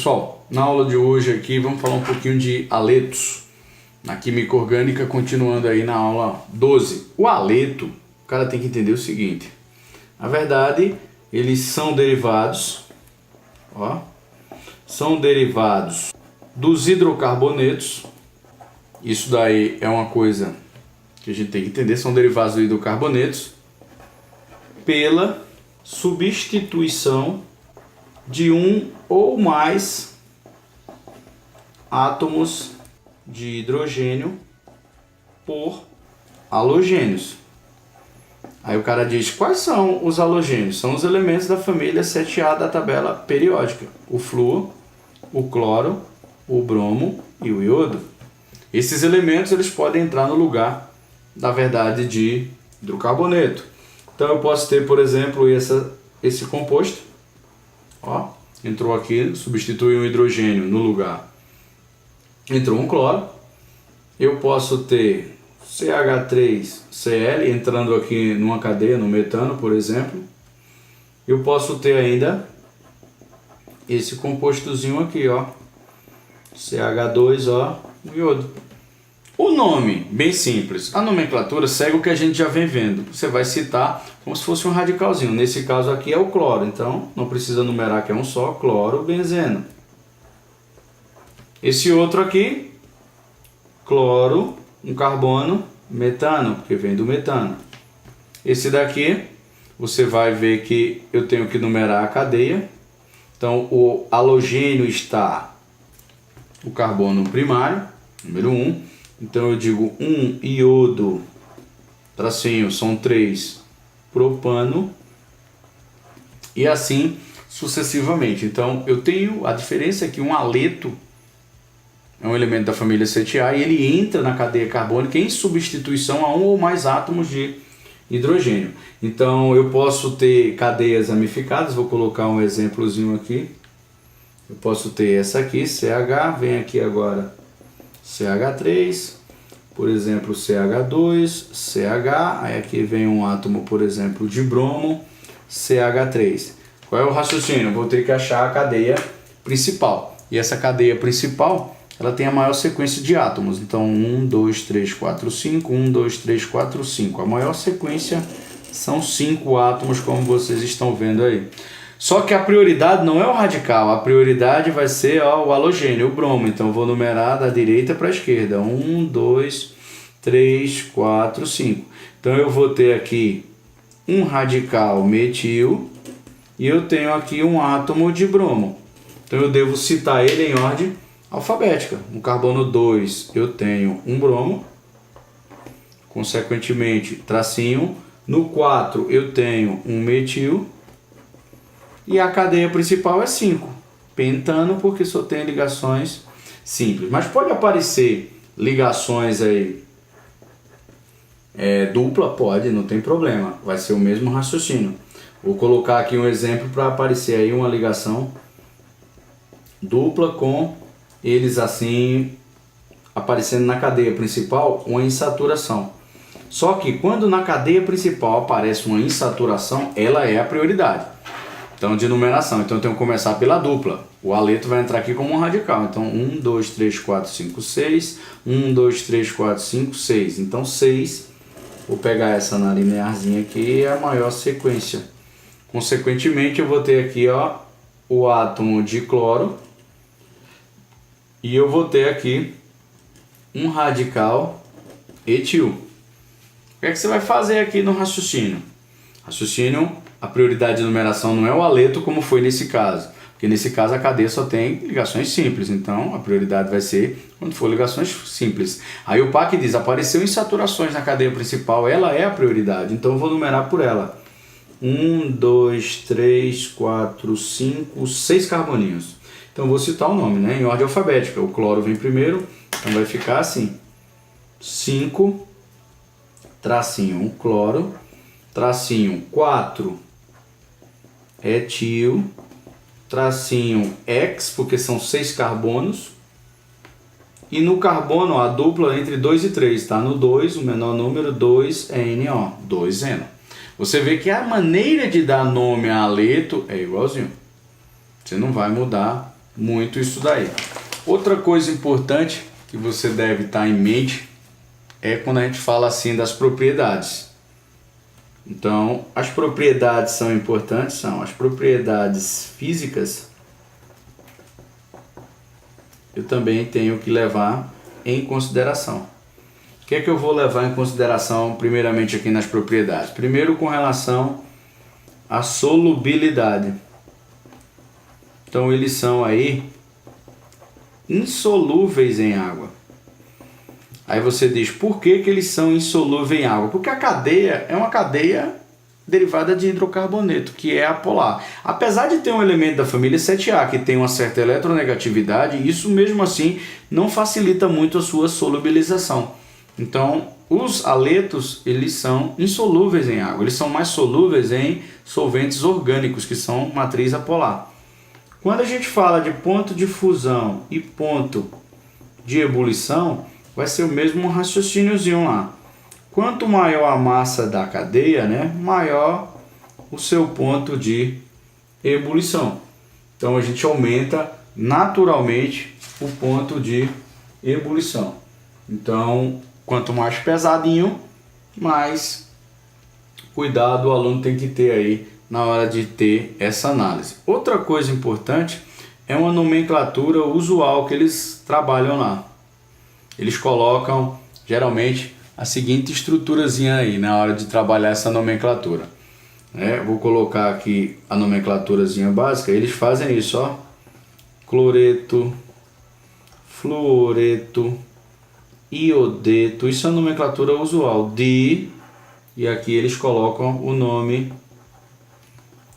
Pessoal, na aula de hoje aqui vamos falar um pouquinho de haletos na química orgânica, continuando aí na aula 12. O haleto, o cara tem que entender o seguinte: na verdade, eles são derivados, são derivados dos hidrocarbonetos. Isso daí é uma coisa que a gente tem que entender, são derivados dos hidrocarbonetos pela substituição de um ou mais átomos de hidrogênio por halogênios. Aí o cara diz: quais são os halogênios? São os elementos da família 7A da tabela periódica: o flúor, o cloro, o bromo e o iodo. Esses elementos eles podem entrar no lugar, na verdade, de hidrocarboneto. Então eu posso ter, por exemplo, esse composto. Entrou aqui, substitui um hidrogênio no lugar, entrou um cloro. Eu posso ter CH3Cl entrando aqui numa cadeia, no metano, por exemplo. Eu posso ter ainda esse compostozinho aqui, CH2, iodo. O nome, bem simples, a nomenclatura segue o que a gente já vem vendo. Você vai citar como se fosse um radicalzinho. Nesse caso aqui é o cloro, então não precisa numerar que é um só, cloro, benzeno. Esse outro aqui, cloro, um carbono, metano, porque vem do metano. Esse daqui, você vai ver que eu tenho que numerar a cadeia. Então o halogênio está o carbono primário, número 1. Então eu digo 1 iodo, tracinho, são 3 propano, e assim sucessivamente. Então eu tenho a diferença que um haleto é um elemento da família 7A e ele entra na cadeia carbônica em substituição a um ou mais átomos de hidrogênio. Então eu posso ter cadeias ramificadas, vou colocar um exemplozinho aqui. Eu posso ter essa aqui, CH, vem aqui agora CH3, por exemplo, CH2, CH, aí aqui vem um átomo, por exemplo, de bromo, CH3. Qual é o raciocínio? Eu vou ter que achar a cadeia principal. E essa cadeia principal, ela tem a maior sequência de átomos. Então, 1, 2, 3, 4, 5, 1, 2, 3, 4, 5. A maior sequência são 5 átomos, como vocês estão vendo aí. Só que a prioridade não é o radical, a prioridade vai ser o halogênio, o bromo. Então eu vou numerar da direita para a esquerda: 1, 2, 3, 4, 5. Então eu vou ter aqui um radical metil e eu tenho aqui um átomo de bromo. Então eu devo citar ele em ordem alfabética. No carbono 2 eu tenho um bromo, consequentemente tracinho. No 4 eu tenho um metil. E a cadeia principal é 5, pentano, porque só tem ligações simples. Mas pode aparecer ligações aí dupla, pode, não tem problema, vai ser o mesmo raciocínio. Vou colocar aqui um exemplo para aparecer aí uma ligação dupla com eles assim aparecendo na cadeia principal, uma insaturação. Só que quando na cadeia principal aparece uma insaturação, ela é a prioridade. Então, de numeração. Então, eu tenho que começar pela dupla. O haleto vai entrar aqui como um radical. Então, 1, 2, 3, 4, 5, 6. 1, 2, 3, 4, 5, 6. Então, 6. Vou pegar essa na linearzinha aqui, é a maior sequência. Consequentemente, eu vou ter aqui o átomo de cloro. E eu vou ter aqui um radical etil. O que é que você vai fazer aqui no raciocínio? Raciocínio. A prioridade de numeração não é o haleto, como foi nesse caso. Porque nesse caso a cadeia só tem ligações simples. Então a prioridade vai ser quando for ligações simples. Aí o PAC diz: apareceu insaturações na cadeia principal, ela é a prioridade. Então eu vou numerar por ela. 1, 2, 3, 4, 5, 6 carboninhos. Então eu vou citar o nome, em ordem alfabética. O cloro vem primeiro, então vai ficar assim: 5, tracinho, um cloro, tracinho, 4, etil, tracinho X, porque são 6 carbonos, e no carbono a dupla entre 2 e 3, está no 2, o menor número, 2NO, 2N. Você vê que a maneira de dar nome a haleto é igualzinho. Você não vai mudar muito isso daí. Outra coisa importante que você deve estar em mente é quando a gente fala assim das propriedades. Então, as propriedades são importantes, são as propriedades físicas. Eu também tenho que levar em consideração. O que é que eu vou levar em consideração primeiramente aqui nas propriedades? Primeiro, com relação à solubilidade. Então, eles são aí insolúveis em água. Aí você diz, por que eles são insolúveis em água? Porque a cadeia é uma cadeia derivada de hidrocarboneto, que é apolar. Apesar de ter um elemento da família 7A que tem uma certa eletronegatividade, isso mesmo assim não facilita muito a sua solubilização. Então, os haletos, eles são insolúveis em água. Eles são mais solúveis em solventes orgânicos, que são matriz apolar. Quando a gente fala de ponto de fusão e ponto de ebulição, vai ser o mesmo raciocíniozinho lá. Quanto maior a massa da cadeia, né, maior o seu ponto de ebulição. Então a gente aumenta naturalmente o ponto de ebulição. Então, quanto mais pesadinho, mais cuidado o aluno tem que ter aí na hora de ter essa análise. Outra coisa importante é uma nomenclatura usual que eles trabalham lá. Eles colocam geralmente a seguinte estruturazinha aí na hora de trabalhar essa nomenclatura. Vou colocar aqui a nomenclaturazinha básica. Eles fazem isso, ó: cloreto, fluoreto, iodeto. Isso é a nomenclatura usual. E aqui eles colocam o nome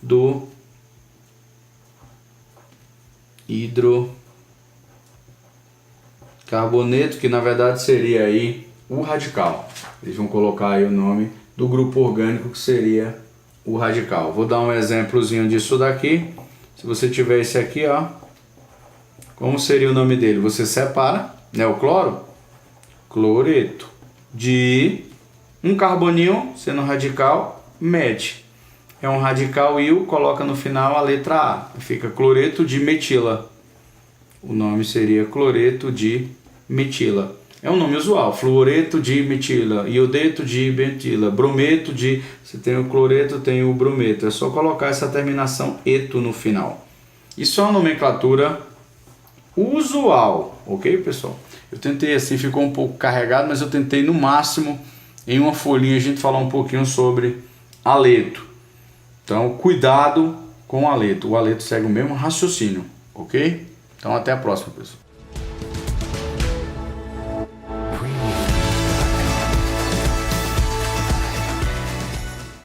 do hidrocarboneto, que na verdade seria aí o radical. Eles vão colocar aí o nome do grupo orgânico, que seria o radical. Vou dar um exemplozinho disso daqui. Se você tiver esse aqui, ó, como seria o nome dele? Você separa, né, o cloro, cloreto, de um carboninho, sendo radical, mete. É um radical íon, coloca no final a letra A. Fica cloreto de metila. O nome seria cloreto de metila. É um nome usual. Fluoreto de metila, iodeto de metila, brometo de... Se tem o cloreto, tem o brometo. É só colocar essa terminação eto no final. Isso é uma nomenclatura usual, ok, pessoal? Eu tentei assim, ficou um pouco carregado, mas eu tentei no máximo, em uma folhinha, a gente falar um pouquinho sobre haleto. Então, cuidado com o haleto. O haleto segue o mesmo raciocínio, ok? Então, até a próxima, pessoal.